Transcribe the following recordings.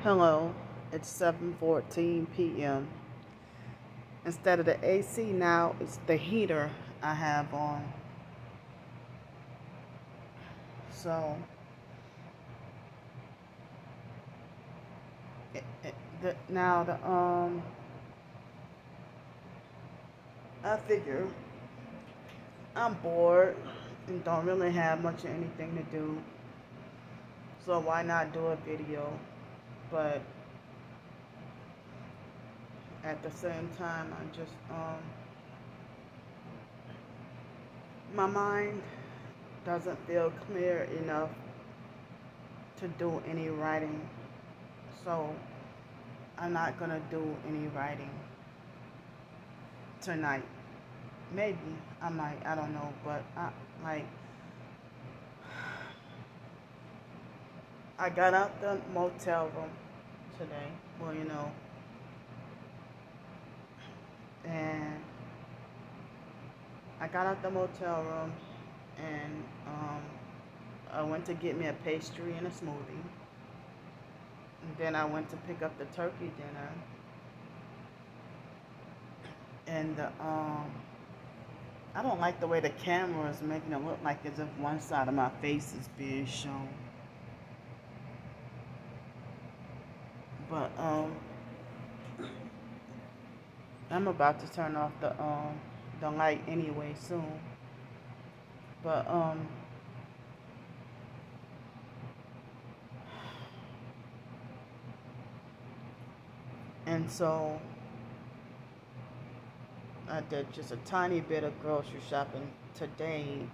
Hello, it's 7:14 p.m. Instead of the AC now, it's the heater I have on. So, now I figure I'm bored and don't really have much of anything to do. So why not do a video? But at the same time, I just my mind doesn't feel clear enough to do any writing. So I'm not gonna do any writing tonight. Maybe I might, I don't know, but I got out the motel room today. Well, and I got out the motel room and I went to get me a pastry and a smoothie. And then I went to pick up the turkey dinner. And I don't like the way the camera is making it look like as if one side of my face is being shown. But I'm about to turn off the light anyway soon. But and so I did just a tiny bit of grocery shopping today,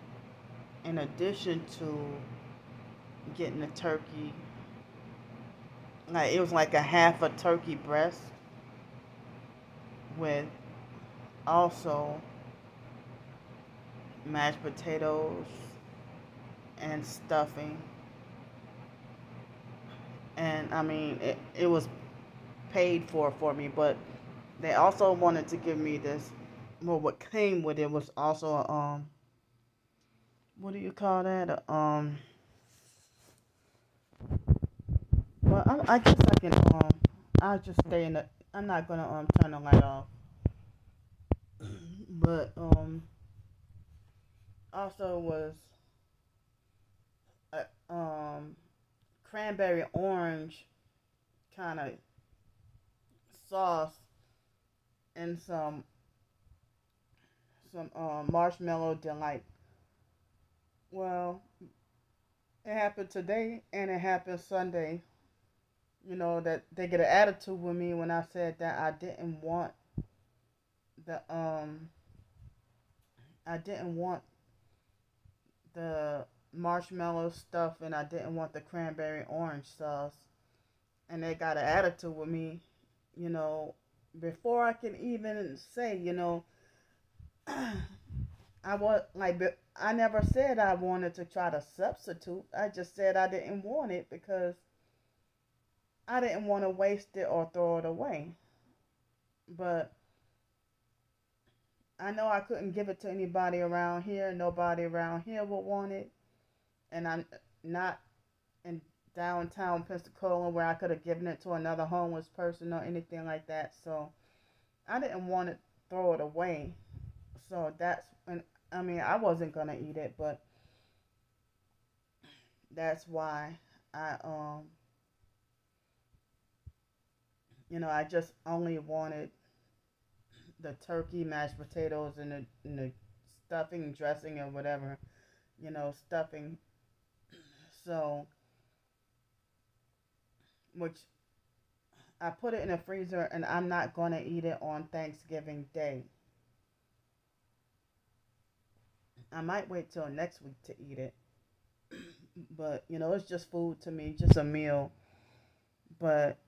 in addition to getting the turkey. Like, it was like a half a turkey breast with also mashed potatoes and stuffing. And I mean, it was paid for me, but they also wanted to give me this. Well, what came with it was also what do you call that? Well, I guess I can I'll just stay in the. I'm not gonna turn the light off. But also was a cranberry orange kind of sauce and some marshmallow delight. Well, it happened today and it happened Sunday. You know that they get an attitude with me when I said that the um I didn't want the marshmallow stuff and I didn't want the cranberry orange sauce. And they got an attitude with me, you know, before I can even say, I never said I wanted to try to substitute. I just said I didn't want it because I didn't want to waste it or throw it away. But I know I couldn't give it to anybody around here. Nobody around here would want it. And I'm not in downtown Pensacola where I could have given it to another homeless person or anything like that. So I didn't want to throw it away. So that's when, I mean, I wasn't going to eat it, but that's why I just only wanted the turkey, mashed potatoes, and the stuffing, dressing, or whatever, stuffing. So, which I put it in the freezer, and I'm not going to eat it on Thanksgiving Day. I might wait till next week to eat it. But, it's just food to me, just a meal. But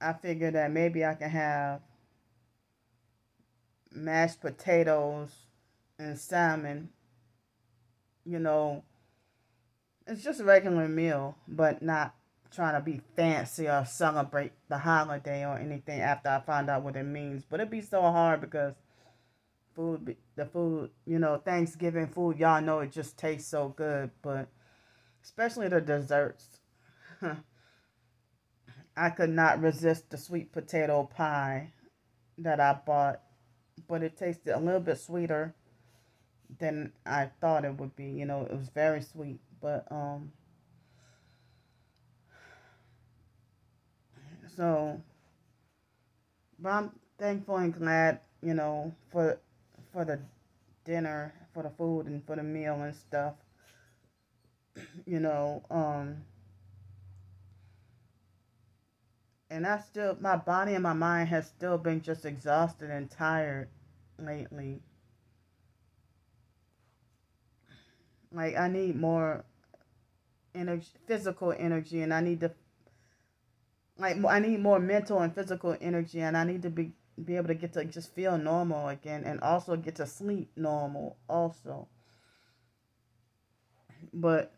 I figured that maybe I can have mashed potatoes and salmon. It's just a regular meal, but not trying to be fancy or celebrate the holiday or anything after I find out what it means. But it'd be so hard because the food, Thanksgiving food, y'all know it just tastes so good, but especially the desserts. I could not resist the sweet potato pie that I bought, but it tasted a little bit sweeter than I thought it would be. You know, it was very sweet, but so, but I'm thankful and glad, you know, for the dinner, for the food and for the meal and stuff. You know, and I still, my body and my mind has still been just exhausted and tired lately. Like I need more energy, physical energy, and I need to, like, I need more mental and physical energy, and I need to be able to get to just feel normal again, and also get to sleep normal also. But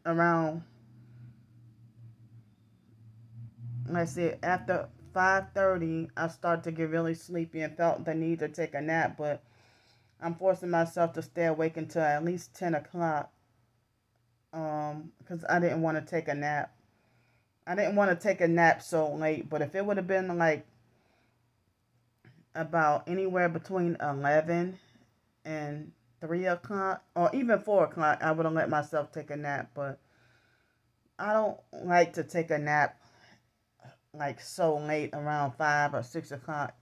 around, let's see, after 5:30, I started to get really sleepy and felt the need to take a nap, but I'm forcing myself to stay awake until at least 10 o'clock, because I didn't want to take a nap. I didn't want to take a nap so late, but if it would have been like about anywhere between 11 and 3 o'clock, or even 4 o'clock, I would have let myself take a nap, but I don't like to take a nap like so late, around 5 or 6 o'clock,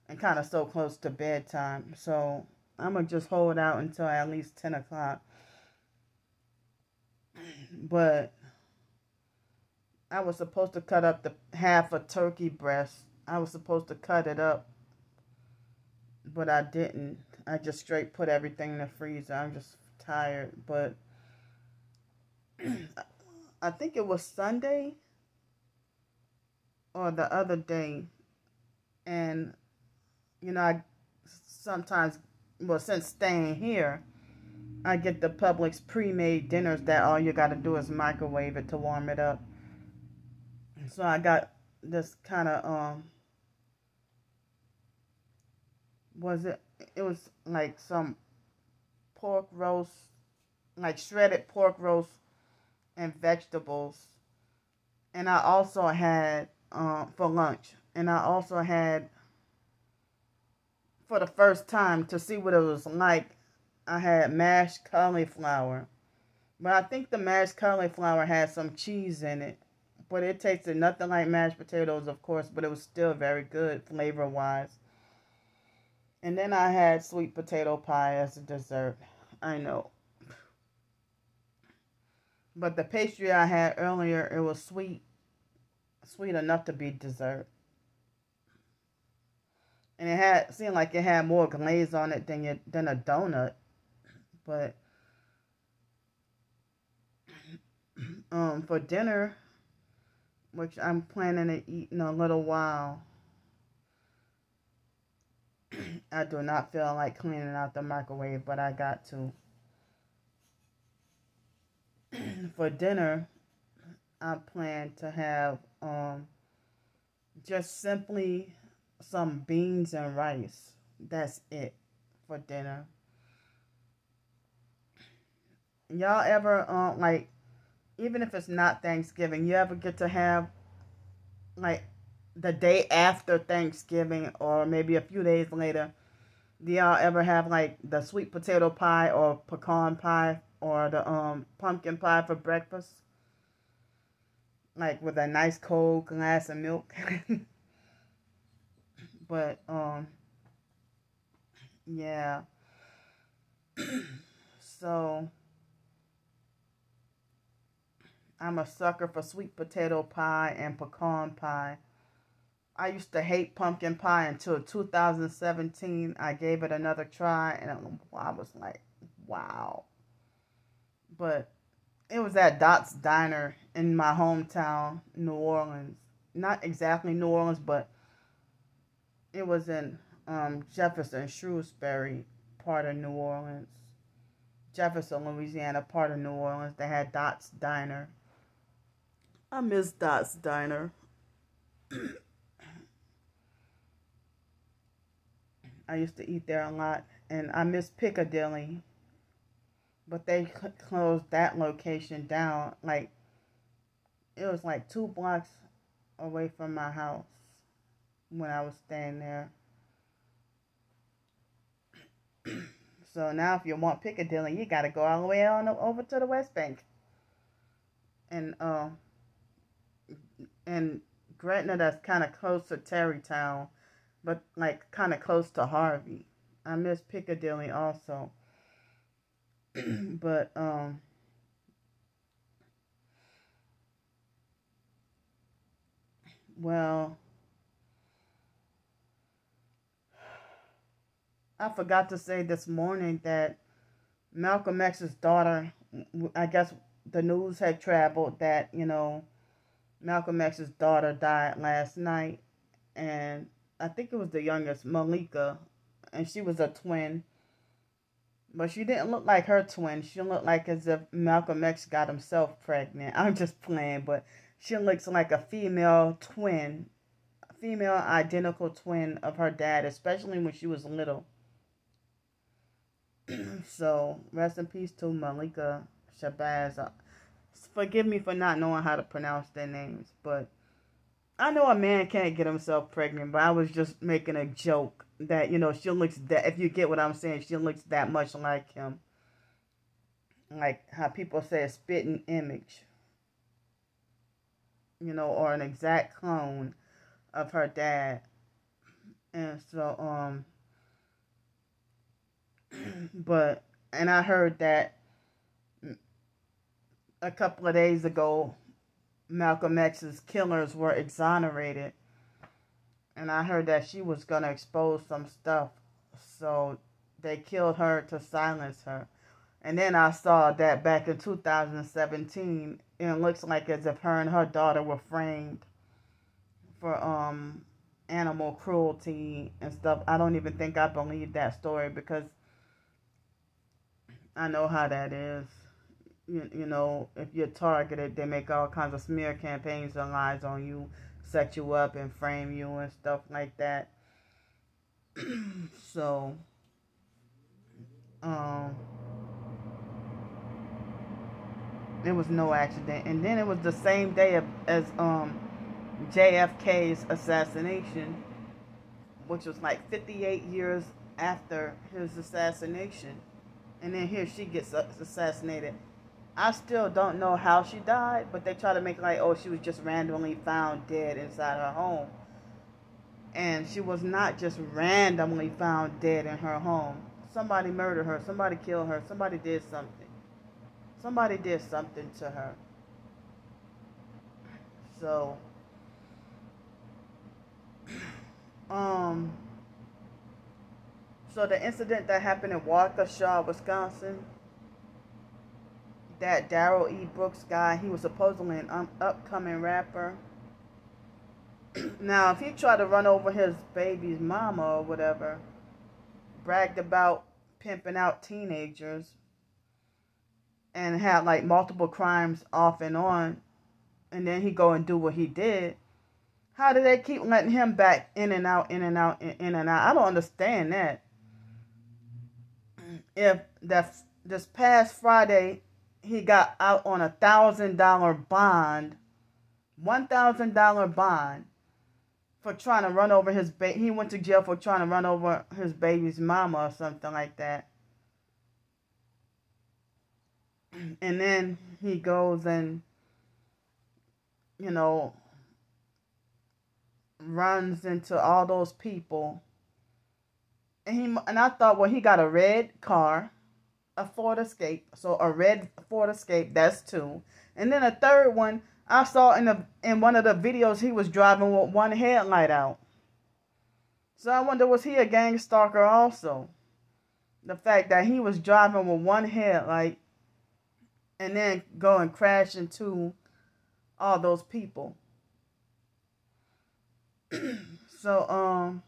and kind of so close to bedtime. So I'm going to just hold out until at least 10 o'clock. But I was supposed to cut up the half a turkey breast. I was supposed to cut it up, but I didn't. I just straight put everything in the freezer. I'm just tired. But I think it was Sunday or the other day. And, you know, I sometimes, well, since staying here, I get the Publix pre-made dinners that all you got to do is microwave it to warm it up. So I got this kind of, it was like some pork roast, like shredded pork roast and vegetables. And I also had, for lunch, and I also had, for the first time, to see what it was like, I had mashed cauliflower. But I think the mashed cauliflower had some cheese in it. But it tasted nothing like mashed potatoes, of course, but it was still very good flavor-wise. And then I had sweet potato pie as a dessert. I know. But the pastry I had earlier, it was sweet enough to be dessert. And seemed like it had more glaze on it than a donut. But for dinner, which I'm planning to eat in a little while, I do not feel like cleaning out the microwave, but I got to. For dinner, I plan to have just simply some beans and rice. That's it for dinner. Y'all ever like, even if it's not Thanksgiving, you ever get to have like the day after Thanksgiving or maybe a few days later, do y'all ever have like the sweet potato pie or pecan pie or the pumpkin pie for breakfast? Like with a nice cold glass of milk. But yeah. So I'm a sucker for sweet potato pie and pecan pie. I used to hate pumpkin pie until 2017. I gave it another try, and I was like, wow. But it was at Dot's Diner in my hometown, New Orleans. Not exactly New Orleans, but it was in Jefferson, Shrewsbury, part of New Orleans. Jefferson, Louisiana, part of New Orleans. They had Dot's Diner. I miss Dot's Diner. I used to eat there a lot. And I miss Piccadilly. But they closed that location down. Like, it was like 2 blocks away from my house when I was staying there. So now if you want Piccadilly, you got to go all the way on over to the West Bank. And Gretna, that's kind of close to Tarrytown, but like kind of close to Harvey. I miss Piccadilly also. But well, I forgot to say this morning that Malcolm X's daughter, I guess the news had traveled that, Malcolm X's daughter died last night. And I think it was the youngest, Malika, and she was a twin. But she didn't look like her twin. She looked like as if Malcolm X got himself pregnant. I'm just playing, but she looks like a female twin, a female identical twin of her dad, especially when she was little. So, rest in peace to Malika Shabazz. Forgive me for not knowing how to pronounce their names, but I know a man can't get himself pregnant, but I was just making a joke that, she looks that, if you get what I'm saying, she looks that much like him. Like how people say a spitting image, or an exact clone of her dad. And so, and I heard that a couple of days ago, Malcolm X's killers were exonerated. And I heard that she was going to expose some stuff. So they killed her to silence her. And then I saw that back in 2017, it looks like as if her and her daughter were framed for animal cruelty and stuff. I don't even think I believe that story because I know how that is. If you're targeted, they make all kinds of smear campaigns and lies on you, set you up and frame you and stuff like that. So, it was no accident. And then it was the same day as JFK's assassination, which was like 58 years after his assassination. And then here she gets assassinated. I still don't know how she died, but they try to make it like, oh, she was just randomly found dead inside her home. And she was not just randomly found dead in her home. Somebody murdered her. Somebody killed her. Somebody did something. Somebody did something to her. So, so the incident that happened in Waukesha, Wisconsin, that Darrell E Brooks guy, he was supposedly an upcoming rapper. Now, if he tried to run over his baby's mama or whatever, bragged about pimping out teenagers, and had like multiple crimes off and on, and then he go and do what he did, how do they keep letting him back in and out, in and out, in and out? I don't understand that. If this past Friday, he got out on $1,000 bond, $1,000 bond, for trying to run over his baby. He went to jail for trying to run over his baby's mama or something like that. And then he goes and, runs into all those people. And I thought, well, he got a red car, a Ford Escape. So a red Ford Escape, that's two. And then a third one, I saw in one of the videos he was driving with one headlight out. So I wonder, was he a gang stalker also? The fact that he was driving with one headlight and then go and crash into all those people. So,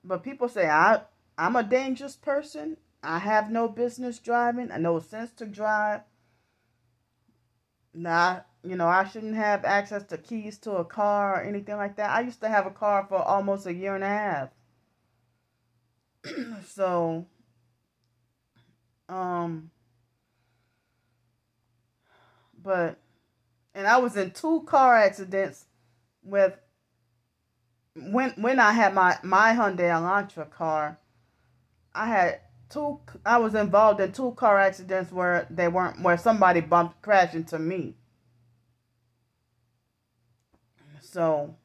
but people say I'm a dangerous person. I have no business driving. I no sense to drive. Nah, I shouldn't have access to keys to a car or anything like that. I used to have a car for almost a year and a half. So, but And I was in 2 car accidents with when I had my Hyundai Elantra car. I was involved in 2 car accidents where where somebody crashed into me. So,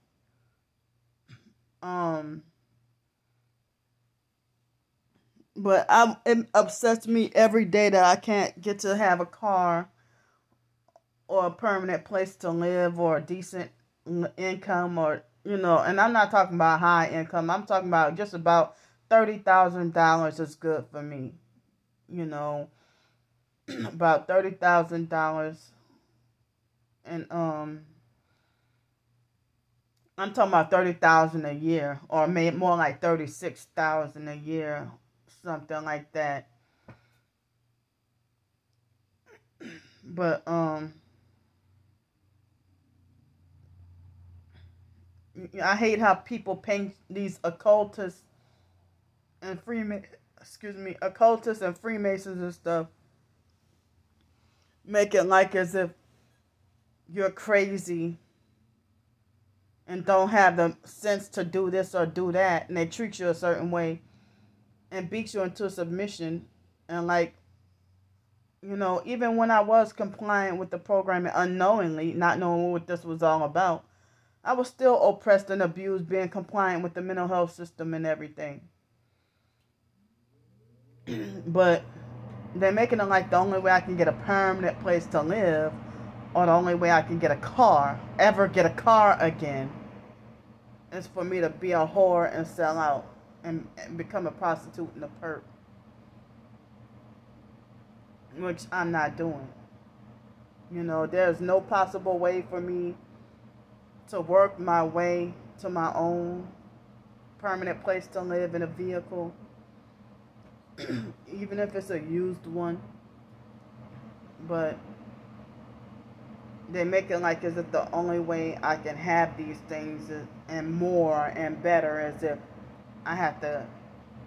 but it upsets me every day that I can't get to have a car or a permanent place to live or a decent income, or and I'm not talking about high income. I'm talking about just about $30,000 is good for me. About $30,000, and I'm talking about 30,000 a year, or maybe more like 36,000 a year, something like that. But I hate how people paint these occultists and occultists and Freemasons and stuff, make it like as if you're crazy and don't have the sense to do this or do that, and they treat you a certain way and beat you into submission. And like, even when I was compliant with the programming unknowingly, not knowing what this was all about, I was still oppressed and abused being compliant with the mental health system and everything. But they're making it like the only way I can get a permanent place to live, or the only way I can get a car, ever get a car again, is for me to be a whore and sell out and become a prostitute and a perp. Which I'm not doing. There's no possible way for me to work my way to my own permanent place to live in a vehicle, even if it's a used one. But they make it like as if the only way I can have these things and more and better, as if I have to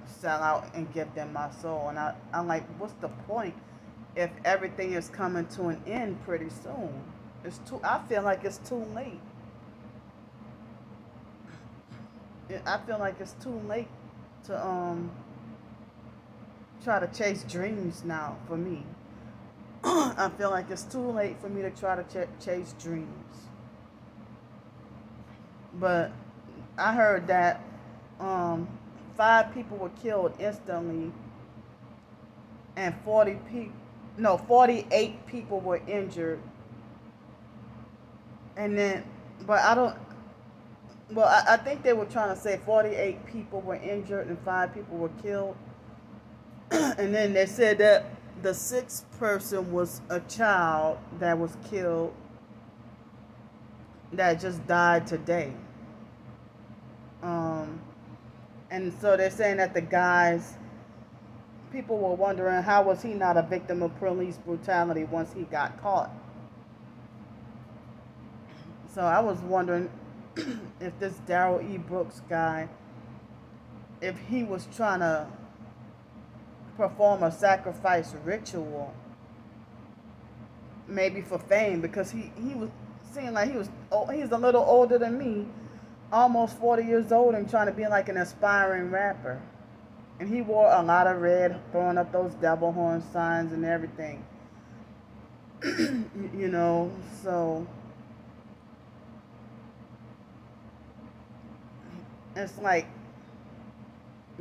sell out and give them my soul. And I'm like, what's the point if everything is coming to an end pretty soon? I feel like it's too late. I feel like it's too late to try to chase dreams now for me. I feel like it's too late for me to try to chase dreams. But I heard that 5 people were killed instantly and 48 people were injured. And then, but I think they were trying to say 48 people were injured and 5 people were killed. And then they said that the 6th person was a child that was killed, that just died today. And so they're saying that people were wondering, how was he not a victim of police brutality once he got caught? So I was wondering if this Darrell E Brooks guy, if he was trying to perform a sacrifice ritual, maybe for fame, because he was seeing like he's a little older than me, almost 40 years old, and trying to be like an aspiring rapper. And he wore a lot of red, throwing up those devil horn signs and everything. So it's like,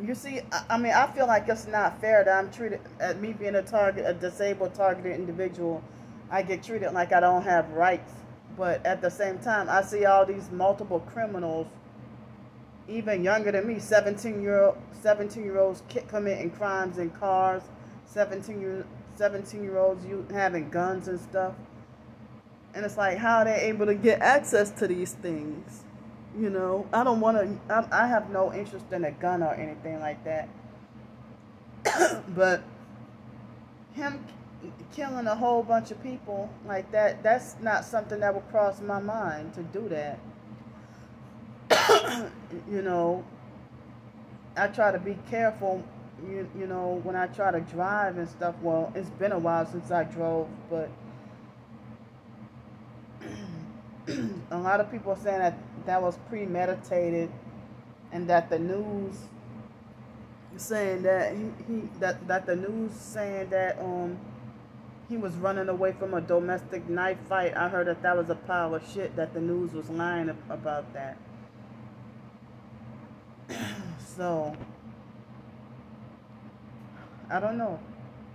you see, I feel like it's not fair that I'm treated, as me being a disabled, targeted individual, I get treated like I don't have rights. But at the same time, I see all these multiple criminals, even younger than me, 17-year-olds committing crimes in cars, 17-year-olds having guns and stuff. And it's like, how are they able to get access to these things? I don't want to, I have no interest in a gun or anything like that. But him killing a whole bunch of people like that, that's not something that would cross my mind to do that. I try to be careful, when I try to drive and stuff. Well, it's been a while since I drove, but A lot of people saying that that was premeditated, and that the news saying that that the news saying that he was running away from a domestic knife fight. I heard that that was a pile of shit, that the news was lying about that. So I don't know.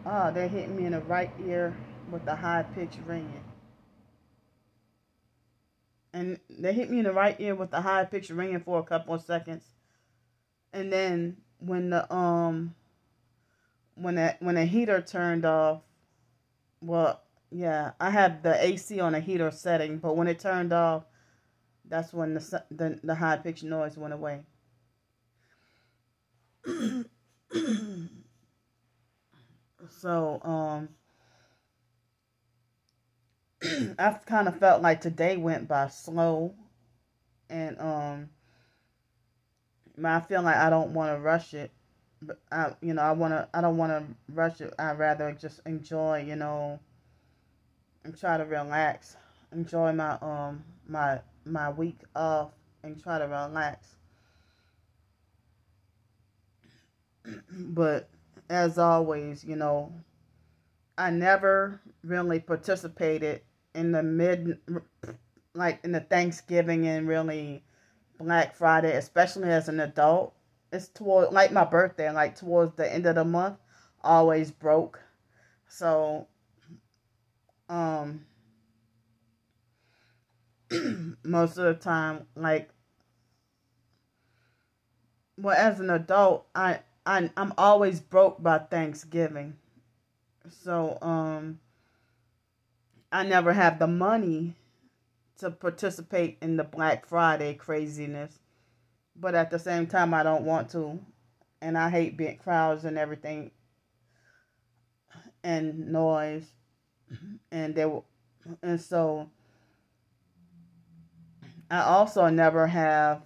Ah, they hit me in the right ear with the high pitched ringing. And they hit me in the right ear with the high pitched ringing for a couple of seconds. And then when the heater turned off, well, yeah, I had the AC on a heater setting, but when it turned off, that's when the high pitched noise went away. So I kind of felt like today went by slow, and I feel like I don't want to rush it, but I don't want to rush it. I'd rather just enjoy, and try to relax, enjoy my week off, and try to relax. But as always, I never really participated in in the Thanksgiving and really Black Friday, especially as an adult. It's toward like my birthday, like towards the end of the month, always broke. So, um, most of the time, like, well, as an adult, I'm always broke by Thanksgiving. So, I never have the money to participate in the Black Friday craziness. But at the same time, I don't want to. And I hate big crowds and everything, and noise. And so I also never have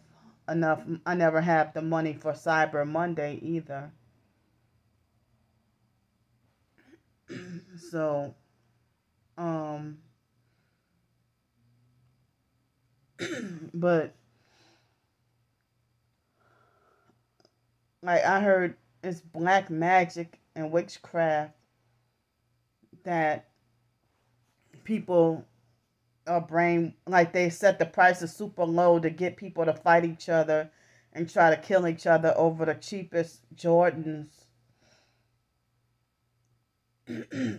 I never have the money for Cyber Monday either. So, um, but like I heard, it's black magic and witchcraft that people are brain, like they set the prices super low to get people to fight each other and try to kill each other over the cheapest Jordans.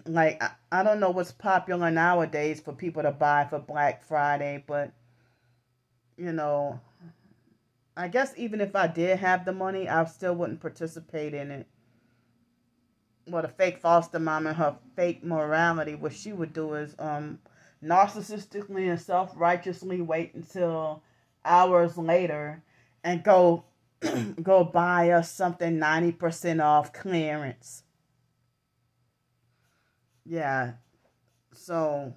Like I don't know what's popular nowadays for people to buy for Black Friday, but you know, I guess even if I did have the money, I still wouldn't participate in it. Well, the fake foster mom and her fake morality, what she would do is narcissistically and self-righteously wait until hours later and go go buy us something 90% off clearance. Yeah. So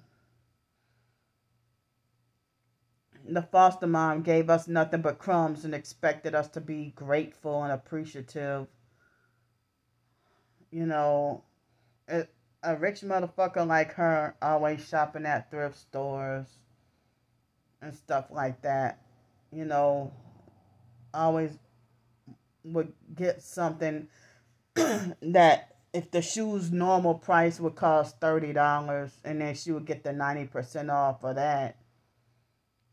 the foster mom gave us nothing but crumbs and expected us to be grateful and appreciative. You know, a rich motherfucker like her always shopping at thrift stores and stuff like that. You know, always would get something that if the shoes normal price would cost $30, and then she would get the 90% off of that,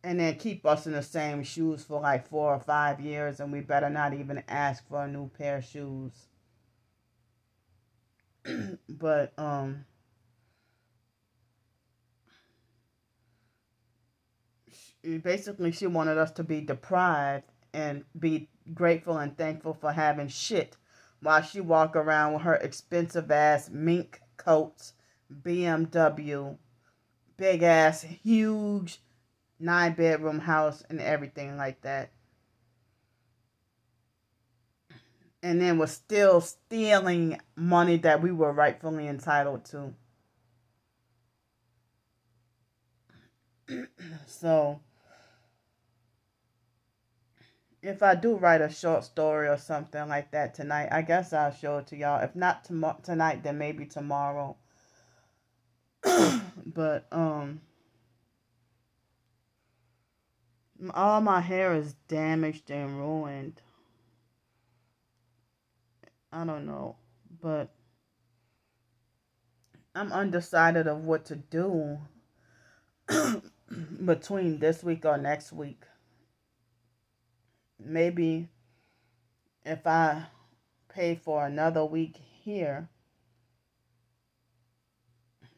and then keep us in the same shoes for like 4 or 5 years, and we better not even ask for a new pair of shoes. But basically she wanted us to be deprived and be grateful and thankful for having shit, while she walk around with her expensive ass mink coats, BMW, big ass huge 9-bedroom house and everything like that, and then was still stealing money that we were rightfully entitled to. So if I do write a short story or something like that tonight, I guess I'll show it to y'all. If not tonight, then maybe tomorrow. But All my hair is damaged and ruined. I don't know, but I'm undecided of what to do between this week or next week. Maybe if I pay for another week here,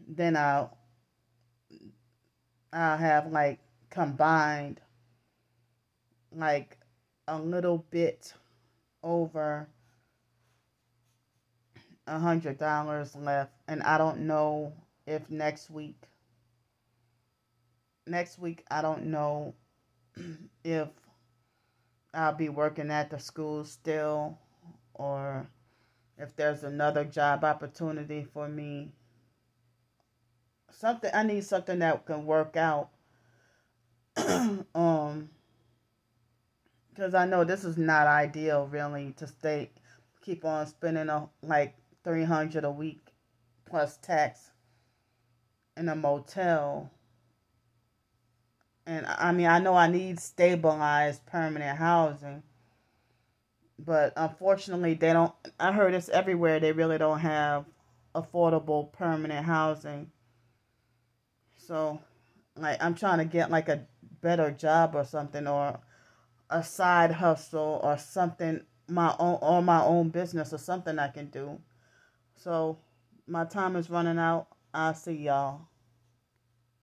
then I'll have like combined like a little bit over $100 left, and I don't know if next week I don't know if I'll be working at the school still, or if there's another job opportunity for me. I need something that can work out. Because I know this is not ideal, really, to keep on spending like $300 a week plus tax in a motel. And I mean, I know I need stabilized permanent housing, but unfortunately, they don't. I heard it's everywhere. They really don't have affordable permanent housing. So, like, I'm trying to get like a better job or something, or a side hustle or something, my own business or something I can do. So, my time is running out. I'll see y'all.